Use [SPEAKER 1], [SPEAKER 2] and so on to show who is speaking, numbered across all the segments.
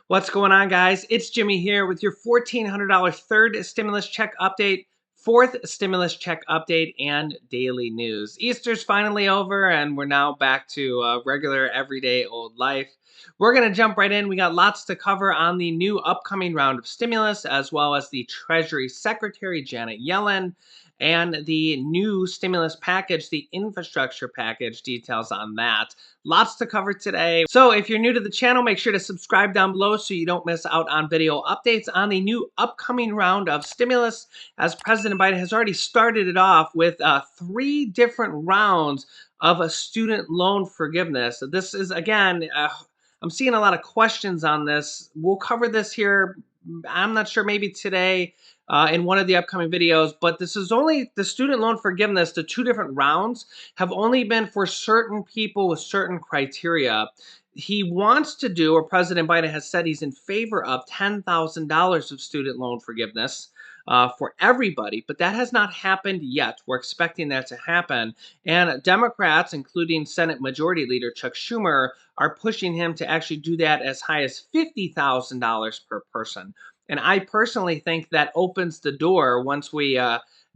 [SPEAKER 1] What's going on, guys? It's Jimmy here with your $1,400 third stimulus check update, fourth stimulus check update, and daily news. Easter's finally over, and we're now back to regular, everyday old life. We're going to jump right in. We got lots to cover on the new upcoming round of stimulus, as well as the Treasury Secretary, Janet Yellen, and the new stimulus package, the infrastructure package, details on that. Lots to cover today. So if you're new to the channel, make sure to subscribe down below so you don't miss out on video updates on the new upcoming round of stimulus, as President Biden has already started it off with 3 different rounds of a student loan forgiveness. This is, again, I'm seeing a lot of questions on this. We'll cover this here, I'm not sure, maybe today in one of the upcoming videos, but this is only the student loan forgiveness. The 2 different rounds have only been for certain people with certain criteria. He wants to do, or President Biden has said he's in favor of, $10,000 of student loan forgiveness for everybody, but that has not happened yet. We're expecting that to happen. And Democrats, including Senate Majority Leader Chuck Schumer, are pushing him to actually do that as high as $50,000 per person. And I personally think that opens the door once we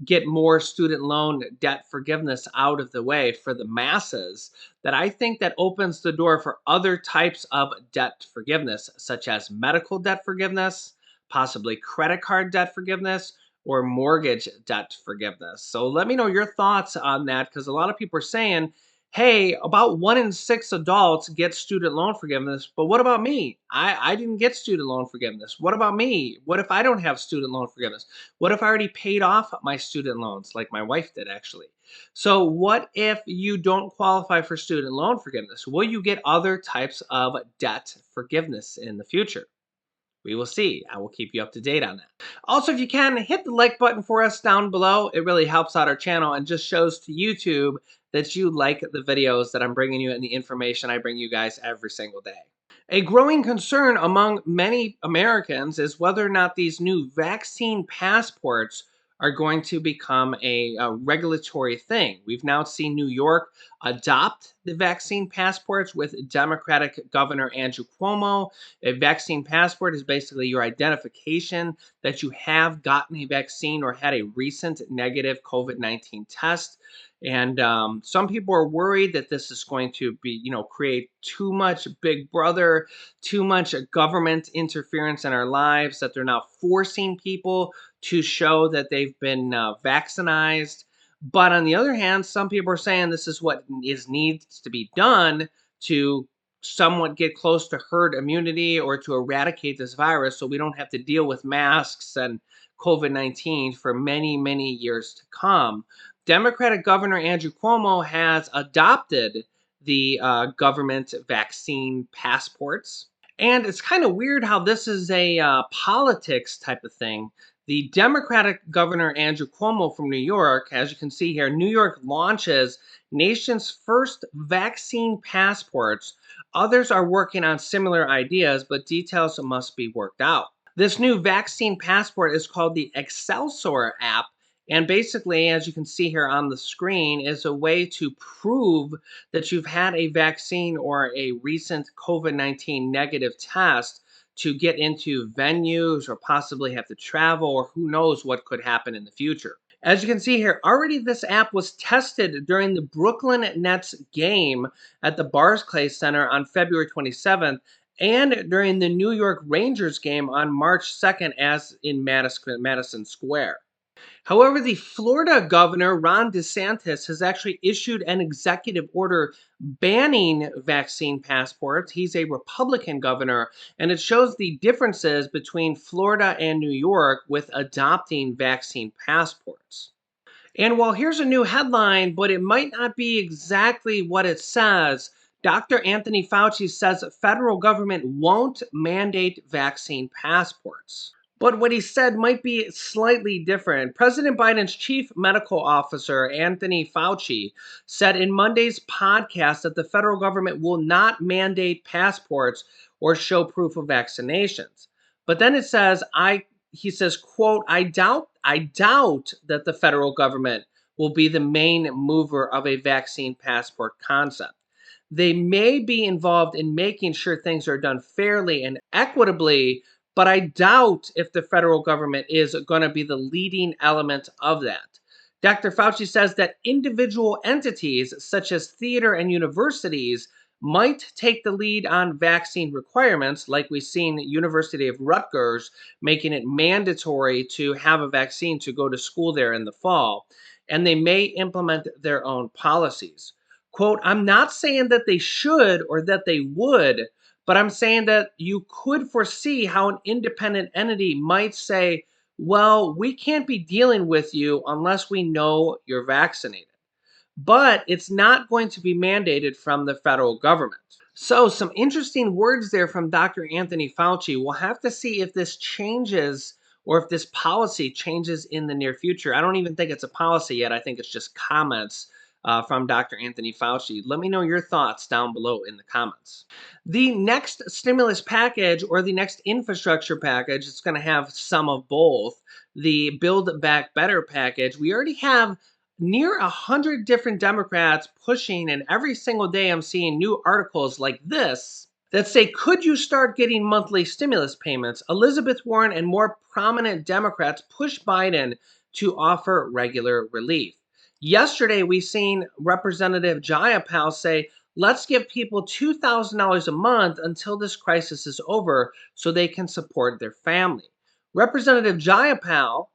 [SPEAKER 1] get more student loan debt forgiveness out of the way for the masses, that I think that opens the door for other types of debt forgiveness, such as medical debt forgiveness, possibly credit card debt forgiveness, or mortgage debt forgiveness. So let me know your thoughts on that, because a lot of people are saying, hey, about 1 in 6 adults get student loan forgiveness, but what about me? I didn't get student loan forgiveness. What about me? What if I don't have student loan forgiveness? What if I already paid off my student loans, like my wife did, actually? So what if you don't qualify for student loan forgiveness? Will you get other types of debt forgiveness in the future? We will see. I will keep you up to date on that. Also, if you can, hit the like button for us down below. It really helps out our channel and just shows to YouTube that you like the videos that I'm bringing you and the information I bring you guys every single day. A growing concern among many Americans is whether or not these new vaccine passports are going to become a regulatory thing. We've now seen New York adopt the vaccine passports with Democratic Governor Andrew Cuomo. A vaccine passport is basically your identification that you have gotten a vaccine or had a recent negative COVID-19 test. And some people are worried that this is going to be, create too much big brother, too much government interference in our lives, that they're now forcing people to show that they've been vaccinated. But on the other hand, some people are saying this is what needs to be done to somewhat get close to herd immunity or to eradicate this virus, so we don't have to deal with masks and COVID-19 for many, many years to come. Democratic Governor Andrew Cuomo has adopted the government vaccine passports. And it's kind of weird how this is a politics type of thing. The Democratic Governor Andrew Cuomo from New York, as you can see here, New York launches nation's first vaccine passports. Others are working on similar ideas, but details must be worked out. This new vaccine passport is called the Excelsior app. And basically, as you can see here on the screen, is a way to prove that you've had a vaccine or a recent COVID-19 negative test to get into venues or possibly have to travel, or who knows what could happen in the future. As you can see here, already this app was tested during the Brooklyn Nets game at the Barclays Center on February 27th, and during the New York Rangers game on March 2nd as in Madison Square. However, the Florida governor, Ron DeSantis, has actually issued an executive order banning vaccine passports. He's a Republican governor, and it shows the differences between Florida and New York with adopting vaccine passports. And while here's a new headline, but it might not be exactly what it says, Dr. Anthony Fauci says the federal government won't mandate vaccine passports. But what he said might be slightly different. President Biden's chief medical officer, Anthony Fauci, said in Monday's podcast that the federal government will not mandate passports or show proof of vaccinations. But then it says, he says, quote, I doubt that the federal government will be the main mover of a vaccine passport concept. They may be involved in making sure things are done fairly and equitably, but I doubt if the federal government is going to be the leading element of that. Dr. Fauci says that individual entities such as theater and universities might take the lead on vaccine requirements, like we've seen University of Rutgers making it mandatory to have a vaccine to go to school there in the fall, and they may implement their own policies. Quote, I'm not saying that they should or that they would, but I'm saying that you could foresee how an independent entity might say, well, we can't be dealing with you unless we know you're vaccinated. But it's not going to be mandated from the federal government. So, some interesting words there from Dr. Anthony Fauci. We'll have to see if this changes or if this policy changes in the near future. I don't even think it's a policy yet. I think it's just comments from Dr. Anthony Fauci. Let me know your thoughts down below in the comments. The next stimulus package or the next infrastructure package, it's going to have some of both. The Build Back Better package, we already have near 100 different Democrats pushing, and every single day I'm seeing new articles like this that say, could you start getting monthly stimulus payments? Elizabeth Warren and more prominent Democrats push Biden to offer regular relief. Yesterday, we seen Representative Jayapal say, let's give people $2,000 a month until this crisis is over so they can support their family. Representative Jayapal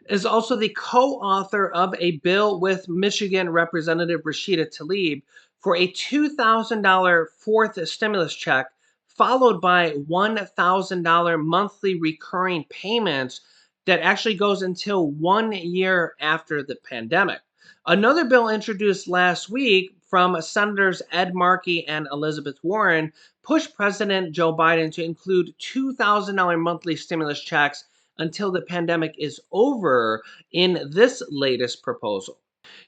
[SPEAKER 1] is also the co-author of a bill with Michigan Representative Rashida Tlaib for a $2,000 fourth stimulus check, followed by $1,000 monthly recurring payments that actually goes until 1 year after the pandemic. Another bill introduced last week from Senators Ed Markey and Elizabeth Warren pushed President Joe Biden to include $2,000 monthly stimulus checks until the pandemic is over in this latest proposal.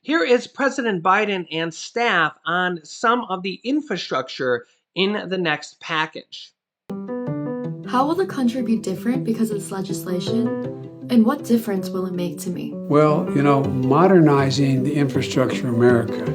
[SPEAKER 1] Here is President Biden and staff on some of the infrastructure in the next package.
[SPEAKER 2] How will the country be different because of this legislation? And what difference will it make to me?
[SPEAKER 3] Well, modernizing the infrastructure of America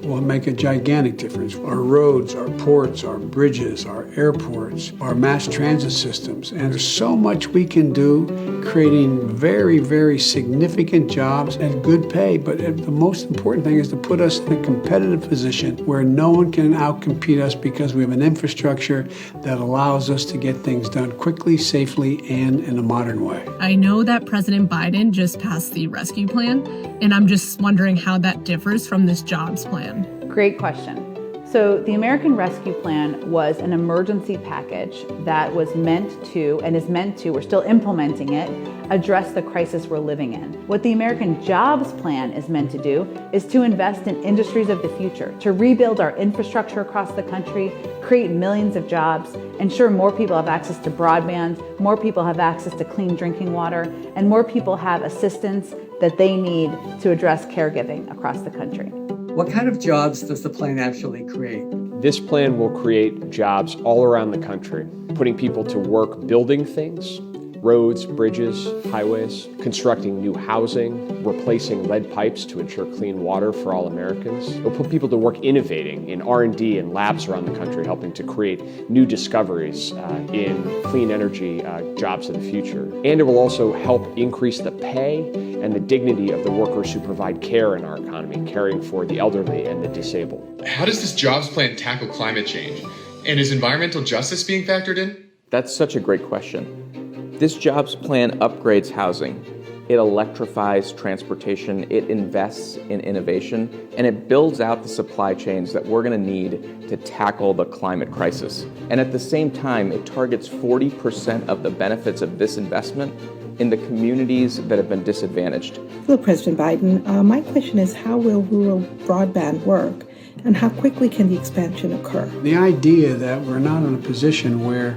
[SPEAKER 3] will make a gigantic difference. Our roads, our ports, our bridges, our airports, our mass transit systems. And there's so much we can do, creating very, very significant jobs and good pay. But the most important thing is to put us in a competitive position where no one can outcompete us because we have an infrastructure that allows us to get things done quickly, safely, and in a modern way.
[SPEAKER 4] I know that President Biden just passed the rescue plan, and I'm just wondering how that differs from this jobs plan.
[SPEAKER 5] Great question. So the American Rescue Plan was an emergency package that was meant to, and is meant to, we're still implementing it, address the crisis we're living in. What the American Jobs Plan is meant to do is to invest in industries of the future, to rebuild our infrastructure across the country, create millions of jobs, ensure more people have access to broadband, more people have access to clean drinking water, and more people have assistance that they need to address caregiving across the country.
[SPEAKER 6] What kind of jobs does the plan actually create?
[SPEAKER 7] This plan will create jobs all around the country, putting people to work building things, roads, bridges, highways, constructing new housing, replacing lead pipes to ensure clean water for all Americans. It'll put people to work innovating in R&D and labs around the country, helping to create new discoveries in clean energy jobs of the future. And it will also help increase the pay and the dignity of the workers who provide care in our economy, caring for the elderly and the disabled.
[SPEAKER 8] How does this jobs plan tackle climate change? And is environmental justice being factored in?
[SPEAKER 9] That's such a great question. This jobs plan upgrades housing. It electrifies transportation, it invests in innovation, and it builds out the supply chains that we're going to need to tackle the climate crisis. And at the same time, it targets 40% of the benefits of this investment in the communities that have been disadvantaged.
[SPEAKER 10] Hello, President Biden. My question is, how will rural broadband work, and how quickly can the expansion occur?
[SPEAKER 3] The idea that we're not in a position where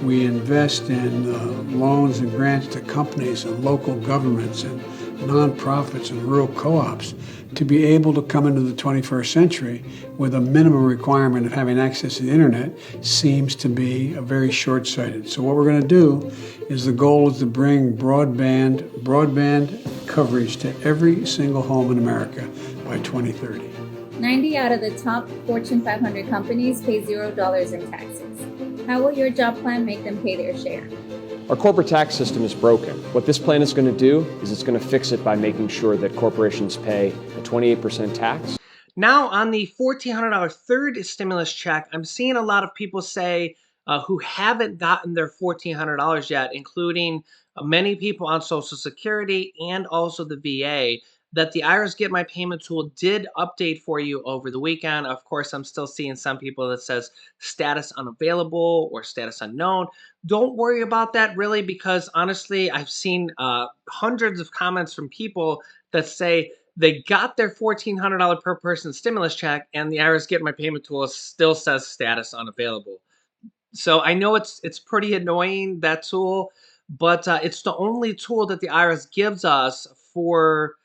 [SPEAKER 3] we invest in loans and grants to companies and local governments and nonprofits and rural co-ops to be able to come into the 21st century with a minimum requirement of having access to the internet seems to be very short-sighted. So what we're going to do is the goal is to bring broadband coverage to every single home in America by 2030.
[SPEAKER 11] 90 out of the top Fortune 500 companies pay $0 in taxes. How will your job plan make them pay their share?
[SPEAKER 7] Our corporate tax system is broken. What this plan is going to do is it's going to fix it by making sure that corporations pay a 28% tax.
[SPEAKER 1] Now, on the $1,400 third stimulus check, I'm seeing a lot of people say who haven't gotten their $1,400 yet, including many people on Social Security and also the VA, that the IRS Get My Payment tool did update for you over the weekend. Of course, I'm still seeing some people that says status unavailable or status unknown. Don't worry about that really, because honestly, I've seen hundreds of comments from people that say they got their $1,400 per person stimulus check, and the IRS Get My Payment tool still says status unavailable. So I know it's pretty annoying, that tool, but it's the only tool that the IRS gives us for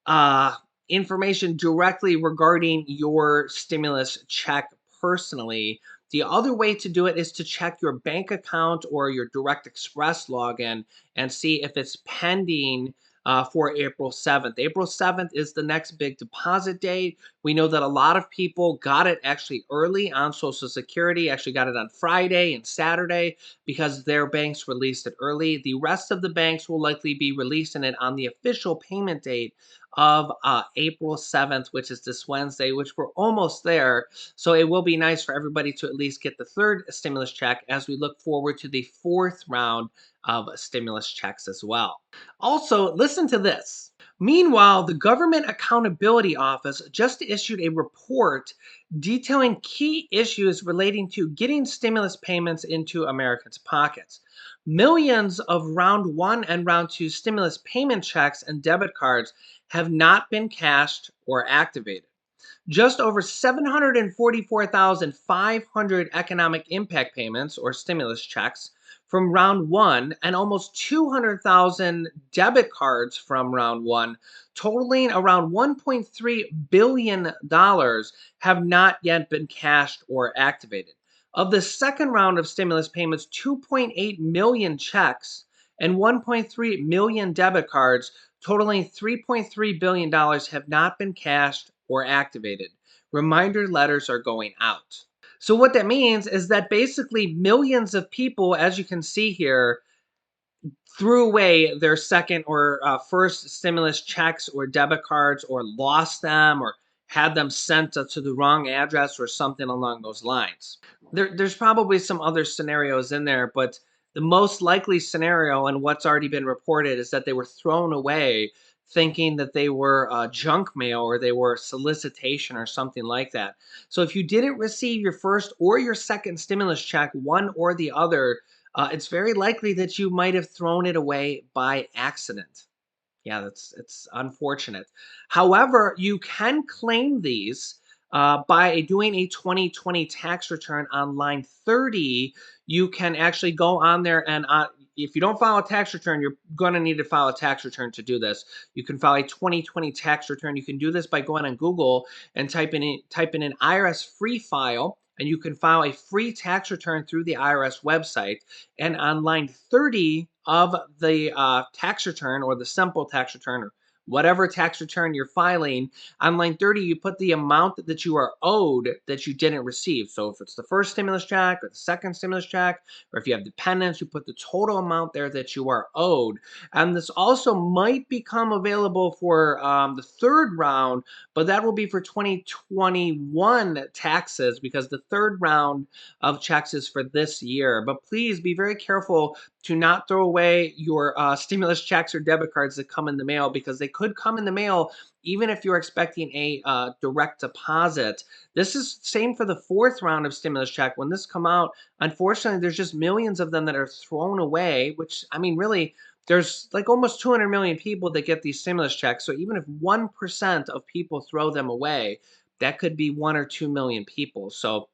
[SPEAKER 1] uh, information directly regarding your stimulus check personally. The other way to do it is to check your bank account or your Direct Express login and see if it's pending for April 7th. April 7th is the next big deposit date. We know that a lot of people got it actually early on Social Security, actually got it on Friday and Saturday because their banks released it early. The rest of the banks will likely be releasing it on the official payment date of April 7th, which is this Wednesday, which we're almost there. So it will be nice for everybody to at least get the third stimulus check as we look forward to the fourth round of stimulus checks as well. Also, listen to this. Meanwhile, the Government Accountability Office just issued a report detailing key issues relating to getting stimulus payments into Americans' pockets. Millions of round one and round two stimulus payment checks and debit cards have not been cashed or activated. Just over 744,500 economic impact payments or stimulus checks from round one and almost 200,000 debit cards from round one, totaling around $1.3 billion, have not yet been cashed or activated. Of the second round of stimulus payments, 2.8 million checks and 1.3 million debit cards, totaling $3.3 billion, have not been cashed or activated. Reminder letters are going out. So what that means is that basically millions of people, as you can see here, threw away their second or first stimulus checks or debit cards, or lost them, or had them sent to the wrong address or something along those lines. There's probably some other scenarios in there, but the most likely scenario and what's already been reported is that they were thrown away thinking that they were junk mail or they were solicitation or something like that. So if you didn't receive your first or your second stimulus check, one or the other, it's very likely that you might have thrown it away by accident. Yeah, it's unfortunate. However, you can claim these by doing a 2020 tax return on line 30. You can actually go on there and if you don't file a tax return, you're going to need to file a tax return to do this. You can file a 2020 tax return. You can do this by going on Google and typing in IRS free file, and you can file a free tax return through the IRS website. And on line 30 of the tax return, or the simple tax return, or whatever tax return you're filing, on line 30, you put the amount that you are owed that you didn't receive. So if it's the first stimulus check or the second stimulus check, or if you have dependents, you put the total amount there that you are owed. And this also might become available for the third round, but that will be for 2021 taxes, because the third round of checks is for this year. But please be very careful to not throw away your stimulus checks or debit cards that come in the mail, because they could come in the mail even if you're expecting a direct deposit. This is same for the fourth round of stimulus check. When this come out, unfortunately, there's just millions of them that are thrown away, which, I mean, really, there's like almost 200 million people that get these stimulus checks. So even if 1% of people throw them away, that could be 1 or 2 million people. So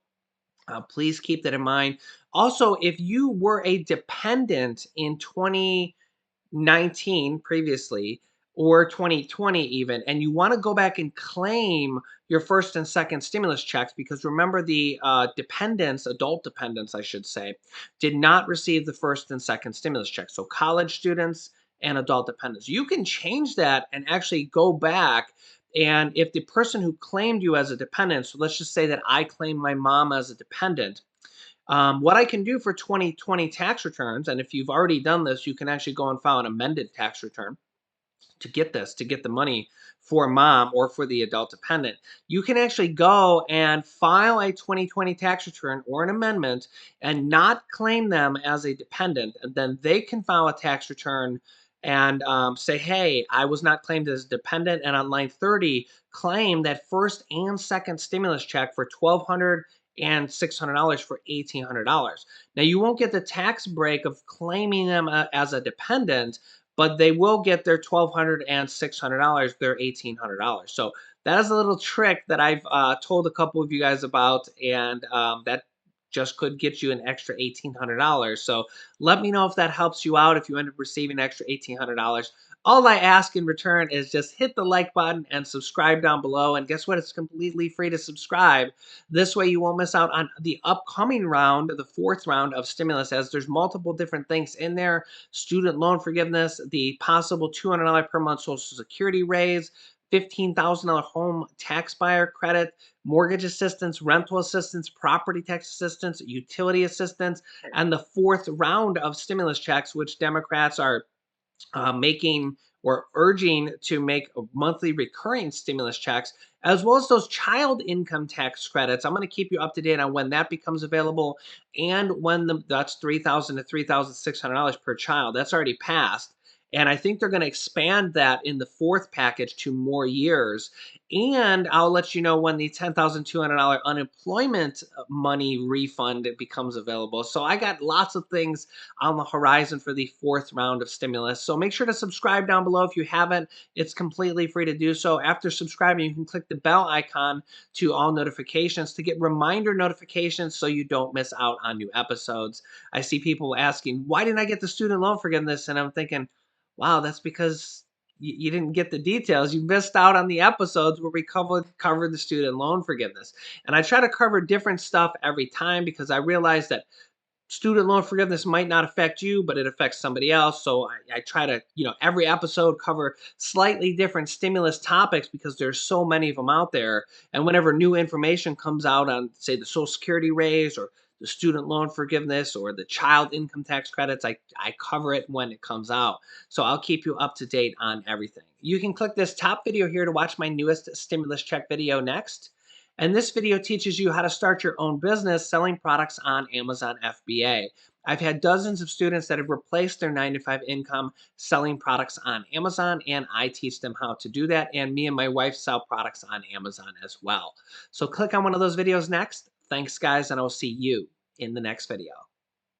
[SPEAKER 1] please keep that in mind. Also, if you were a dependent in 2019 previously, or 2020 even, and you want to go back and claim your first and second stimulus checks, because remember the dependents, adult dependents, I should say, did not receive the first and second stimulus checks. So college students and adult dependents. You can change that and actually go back And if the person who claimed you as a dependent, so let's just say that I claim my mom as a dependent, what I can do for 2020 tax returns, and if you've already done this, you can actually go and file an amended tax return to get the money for mom or for the adult dependent. You can actually go and file a 2020 tax return or an amendment and not claim them as a dependent. And then they can file a tax return and say, hey, I was not claimed as a dependent. And on line 30, claim that first and second stimulus check for $1,200 and $600 for $1,800. Now, you won't get the tax break of claiming them as a dependent, but they will get their $1,200 and $600, their $1,800. So that is a little trick that I've told a couple of you guys about, and that just could get you an extra $1,800. So let me know if that helps you out, if you end up receiving an extra $1,800. All I ask in return is just hit the like button and subscribe down below. And guess what? It's completely free to subscribe. This way you won't miss out on the upcoming round, the fourth round of stimulus, as there's multiple different things in there. Student loan forgiveness, the possible $200 per month Social Security raise, $15,000 home tax buyer credit, mortgage assistance, rental assistance, property tax assistance, utility assistance, and the fourth round of stimulus checks, which Democrats are making or urging to make monthly recurring stimulus checks, as well as those child income tax credits. I'm going to keep you up to date on when that becomes available and when that's $3,000 to $3,600 per child. That's already passed. And I think they're going to expand that in the fourth package to more years. And I'll let you know when the $10,200 unemployment money refund becomes available. So I got lots of things on the horizon for the fourth round of stimulus. So make sure to subscribe down below if you haven't. It's completely free to do so. After subscribing, you can click the bell icon to all notifications to get reminder notifications so you don't miss out on new episodes. I see people asking, why didn't I get the student loan forgiveness? And I'm thinking, wow, that's because you didn't get the details. You missed out on the episodes where we covered the student loan forgiveness. And I try to cover different stuff every time because I realize that student loan forgiveness might not affect you, but it affects somebody else. So I try to, every episode cover slightly different stimulus topics because there's so many of them out there. And whenever new information comes out on, say, the Social Security raise or the student loan forgiveness or the child income tax credits, I cover it when it comes out. So I'll keep you up to date on everything. You can click this top video here to watch my newest stimulus check video next. And this video teaches you how to start your own business selling products on Amazon FBA. I've had dozens of students that have replaced their 9-to-5 income selling products on Amazon, and I teach them how to do that. And me and my wife sell products on Amazon as well. So click on one of those videos next. Thanks, guys, and I will see you in the next video.